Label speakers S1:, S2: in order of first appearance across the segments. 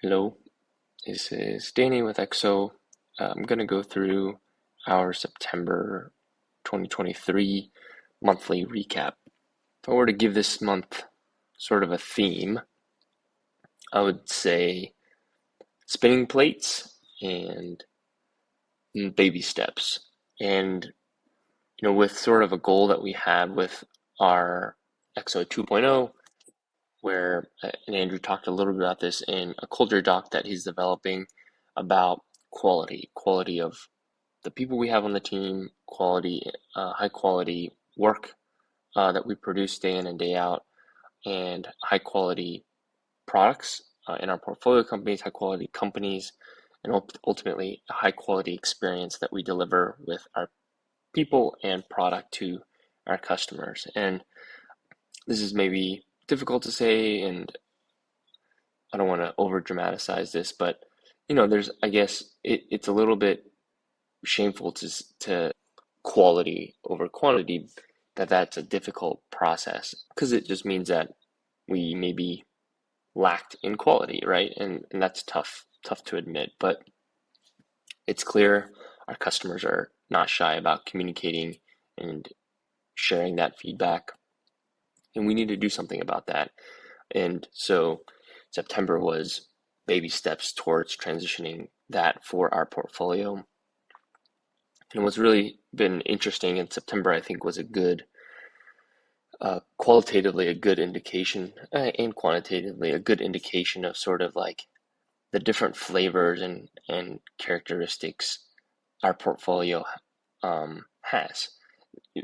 S1: Hello, this is Danny with EXO. I'm going to go through our September 2023 monthly recap. If I were to give this month sort of a theme, I would say spinning plates and baby steps. And, with sort of a goal that we have with our EXO 2.0, where and Andrew talked a little bit about this in a culture doc that he's developing about quality of the people we have on the team, high quality work that we produce day in and day out, and high quality products in our portfolio companies, high quality companies, and ultimately a high quality experience that we deliver with our people and product to our customers. And this is maybe difficult to say, and I don't want to over dramatize this, but there's, I guess it's a little bit shameful to quality over quantity, that's a difficult process because it just means that we maybe lacked in quality, right? And that's tough to admit, but it's clear our customers are not shy about communicating and sharing that feedback, and we need to do something about that. And so September was baby steps towards transitioning that for our portfolio. And what's really been interesting in September, I think, was a good, qualitatively a good indication, and quantitatively a good indication of sort of like the different flavors and characteristics our portfolio has.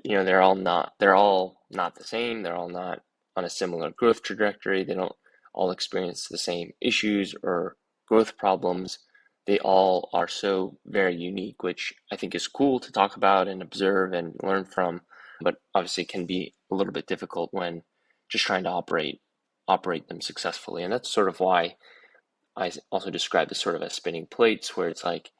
S1: They're all not the same. They're all not on a similar growth trajectory. They don't all experience the same issues or growth problems. They all are so very unique, which I think is cool to talk about and observe and learn from, but obviously can be a little bit difficult when just trying to operate them successfully. And that's sort of why I also describe this sort of as spinning plates, where it's like,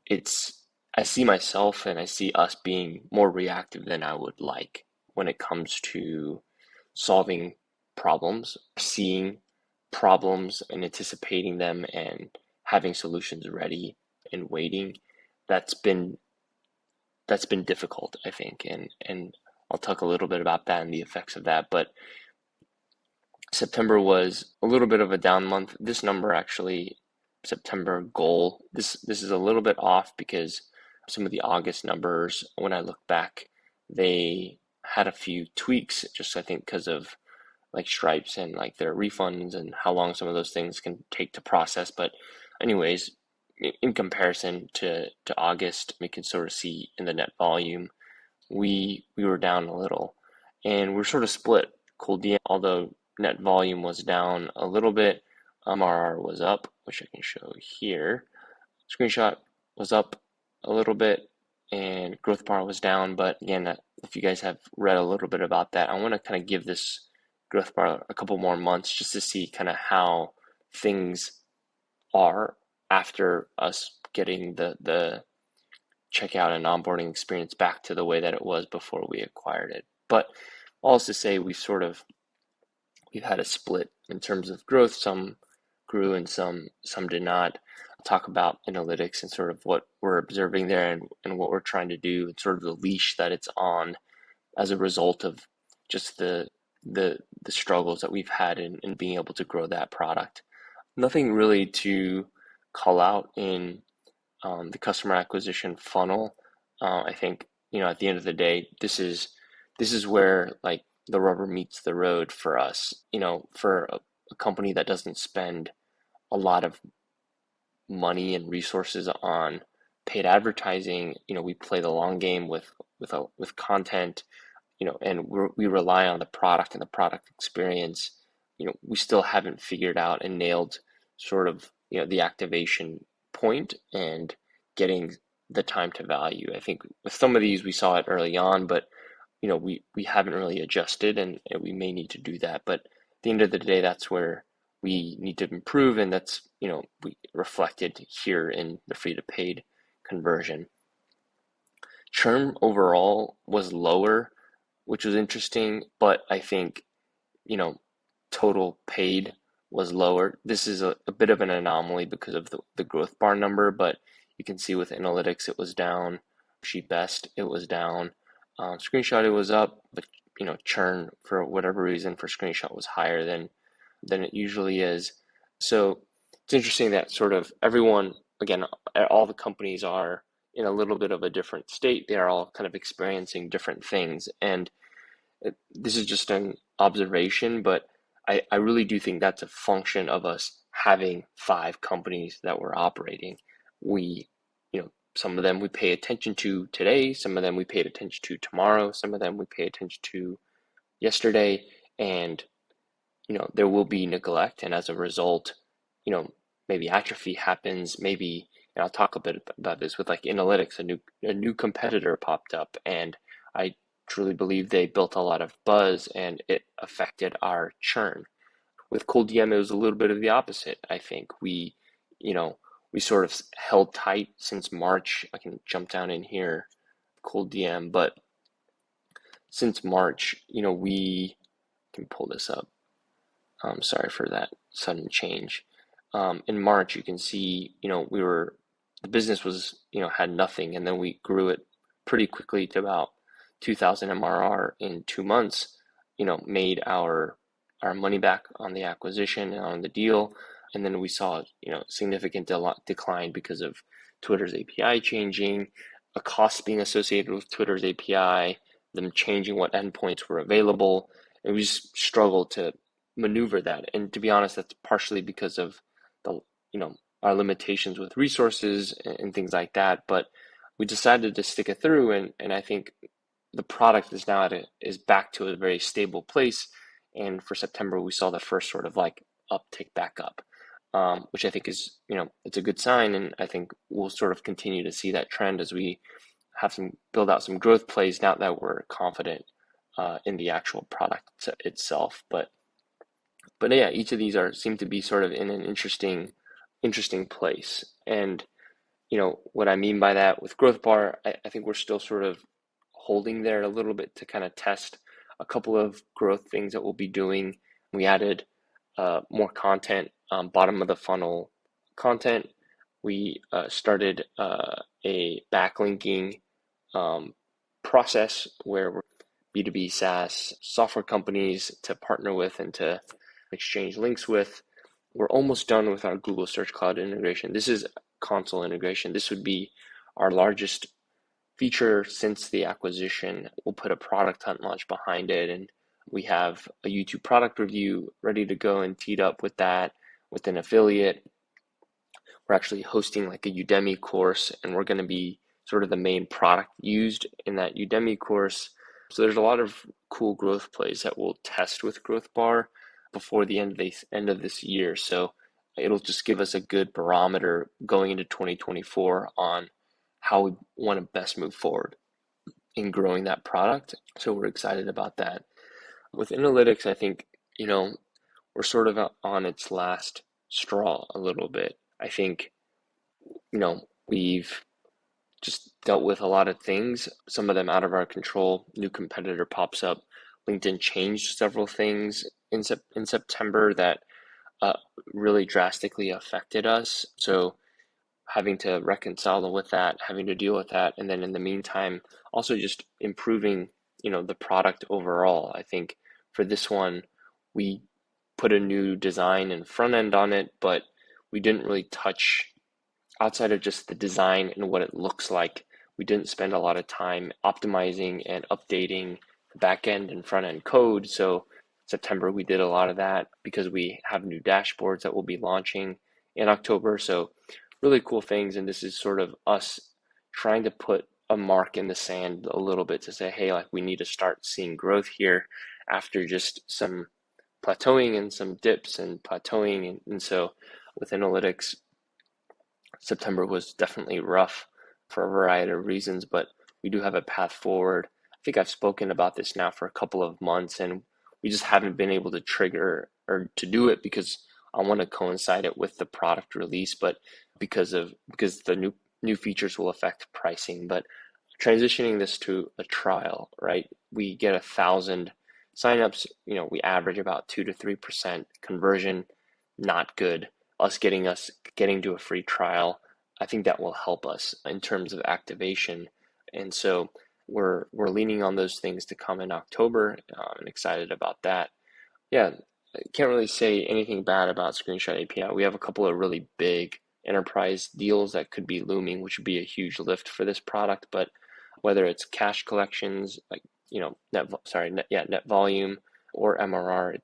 S1: it's I see myself and I see us being more reactive than I would like when it comes to solving problems, seeing problems and anticipating them and having solutions ready and waiting. That's been that's been difficult, I think, and I'll talk a little bit about that and the effects of that. But September was a little bit of a down month. This number actually, September goal, this is a little bit off because some of the August numbers, when I look back, they had a few tweaks, just I think because of like stripes and like their refunds and how long some of those things can take to process. But anyways, in comparison to August, we can sort of see in the net volume, we were down a little, and we're sort of split. Cold DM, although net volume was down a little bit, MRR was up, which I can show here. Screenshot was up a little bit, and growth bar was down. But again, if you guys have read a little bit about that, I want to kind of give this growth bar a couple more months just to see kind of how things are after us getting the checkout and onboarding experience back to the way that it was before we acquired it. But all is to say, we've had a split in terms of growth. Some grew and some did not. I'll talk about analytics and sort of what we're observing there and what we're trying to do and sort of the leash that it's on as a result of just the struggles that we've had in being able to grow that product. Nothing really to call out in the customer acquisition funnel. I think, at the end of the day, this is where like the rubber meets the road for us. For a company that doesn't spend a lot of money and resources on paid advertising. We play the long game with content, and we rely on the product and the product experience. We still haven't figured out and nailed sort of, the activation point and getting the time to value. I think with some of these we saw it early on, but we haven't really adjusted, and we may need to do that. But at the end of the day, that's where we need to improve, and that's we reflected here in the free to paid conversion. Churn overall was lower, which was interesting, but I think total paid was lower. This is a bit of an anomaly because of the growth bar number, but you can see with analytics it was down. Sheet best it was down. Screenshot it was up, but churn for whatever reason for screenshot was higher than it usually is. So it's interesting that sort of everyone, again, all the companies are in a little bit of a different state. They are all kind of experiencing different things. And this is just an observation, but I really do think that's a function of us having 5 companies that we're operating. We, some of them we pay attention to today, some of them we paid attention to tomorrow, some of them we pay attention to yesterday, and there will be neglect, and as a result, maybe atrophy happens, maybe, and I'll talk a bit about this with like analytics, a new competitor popped up, and I truly believe they built a lot of buzz and it affected our churn. With Cold DM, it was a little bit of the opposite. I think we sort of held tight since March. I can jump down in here, Cold DM, but since March, we can pull this up. Sorry for that sudden change. In March, you can see, the business was, had nothing, and then we grew it pretty quickly to about 2,000 MRR in 2 months, made our money back on the acquisition and on the deal. And then we saw, significant decline because of Twitter's API changing, a cost being associated with Twitter's API, them changing what endpoints were available. And we just struggled to maneuver that. And to be honest, that's partially because of the, our limitations with resources and things like that. But we decided to stick it through, and I think the product is now is back to a very stable place. And for September, we saw the first sort of like uptick back up, which I think is, it's a good sign. And I think we'll sort of continue to see that trend as we build out some growth plays now that we're confident in the actual product itself. But yeah, each of these seem to be sort of in an interesting place. And what I mean by that with growth bar, I think we're still sort of holding there a little bit to kind of test a couple of growth things that we'll be doing. We added more content, bottom of the funnel content. We started a backlinking process where we're B2B SaaS software companies to partner with and to exchange links with. We're almost done with our Google Search Cloud integration. This is console integration. This would be our largest feature since the acquisition. We'll put a product hunt launch behind it, and we have a YouTube product review ready to go and teed up with that, with an affiliate. We're actually hosting like a Udemy course, and we're going to be sort of the main product used in that Udemy course. So there's a lot of cool growth plays that we'll test with Growth Bar before the end of this year. So it'll just give us a good barometer going into 2024 on how we want to best move forward in growing that product. So we're excited about that. With analytics, I think, we're sort of on its last straw a little bit. I think, we've just dealt with a lot of things, some of them out of our control. New competitor pops up. LinkedIn changed several things in September that really drastically affected us. So having to reconcile with that, having to deal with that, and then in the meantime, also just improving, the product overall. I think for this one, we put a new design and front end on it, but we didn't really touch outside of just the design and what it looks like. We didn't spend a lot of time optimizing and updating the back end and front end code. So September, we did a lot of that because we have new dashboards that we'll be launching in October. So really cool things. And this is sort of us trying to put a mark in the sand a little bit to say, hey, like we need to start seeing growth here after just some plateauing and some dips and plateauing. And so with analytics, September was definitely rough for a variety of reasons, but we do have a path forward. I think I've spoken about this now for a couple of months, and we just haven't been able to trigger or to do it because I want to coincide it with the product release, but because the new features will affect pricing. But transitioning this to a trial, right? We get 1,000 signups, we average about 2 to 3% conversion. not good, us getting to a free trial, I think that will help us in terms of activation. And so we're leaning on those things to come in October, and excited about that. Yeah, I can't really say anything bad about Screenshot API. We have a couple of really big enterprise deals that could be looming, which would be a huge lift for this product. But whether it's cash collections, like net volume, or MRR,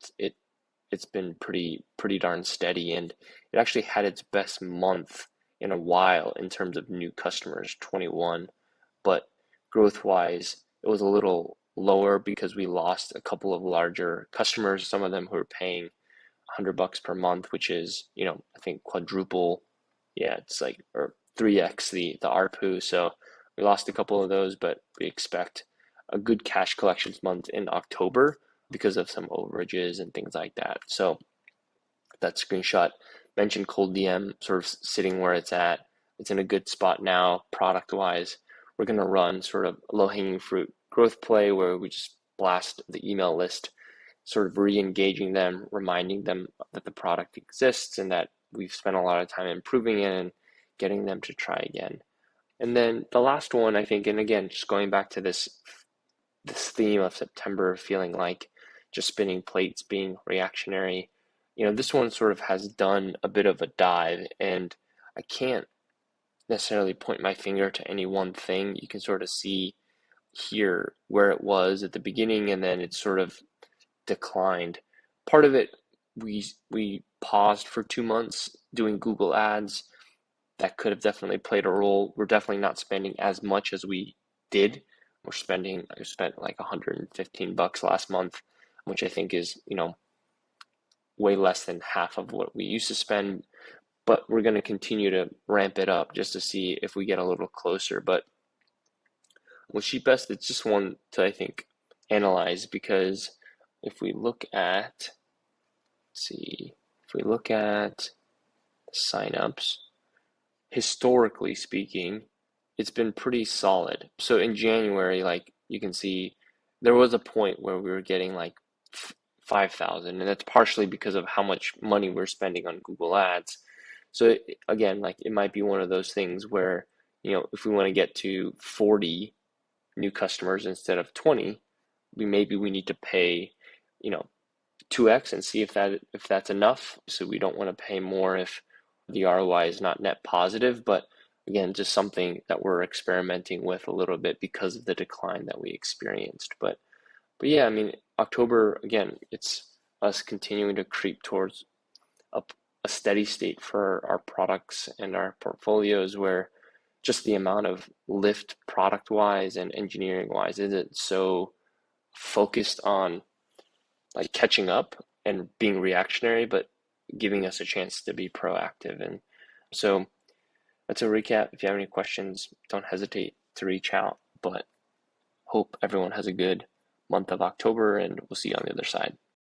S1: it's been pretty darn steady, and it actually had its best month in a while in terms of new customers, 21. But growth wise, it was a little lower because we lost a couple of larger customers, some of them who were paying $100 per month, which is, I think quadruple. Yeah, it's like, or 3x the ARPU. So we lost a couple of those, but we expect a good cash collections month in October because of some overages and things like that. So that Screenshot mentioned cold DM sort of sitting where it's at. It's in a good spot now, product wise. We're going to run sort of low hanging fruit growth play where we just blast the email list, sort of re-engaging them, reminding them that the product exists and that we've spent a lot of time improving it and getting them to try again. And then the last one, I think, and again, just going back to this theme of September feeling like just spinning plates, being reactionary, this one sort of has done a bit of a dive, and I can't necessarily point my finger to any one thing. You can sort of see here where it was at the beginning, and then it sort of declined. Part of it, we paused for 2 months doing Google ads. That could have definitely played a role. We're definitely not spending as much as we did. I spent like $115 last month, which I think is, way less than half of what we used to spend. But we're going to continue to ramp it up just to see if we get a little closer. But with Sheepest, it's just one to, I think, analyze, because if we look at, signups, historically speaking, it's been pretty solid. So in January, like you can see, there was a point where we were getting like 5,000, and that's partially because of how much money we're spending on Google Ads. So again, like it might be one of those things where, if we want to get to 40 new customers instead of 20, we need to pay, 2x and see if that's enough. So we don't want to pay more if the ROI is not net positive, but again, just something that we're experimenting with a little bit because of the decline that we experienced. But yeah, I mean, October, again, it's us continuing to creep towards a steady state for our products and our portfolios, where just the amount of lift product wise and engineering wise isn't so focused on like catching up and being reactionary, but giving us a chance to be proactive. And so that's a recap. If you have any questions, don't hesitate to reach out. But hope everyone has a good month of October, and we'll see you on the other side.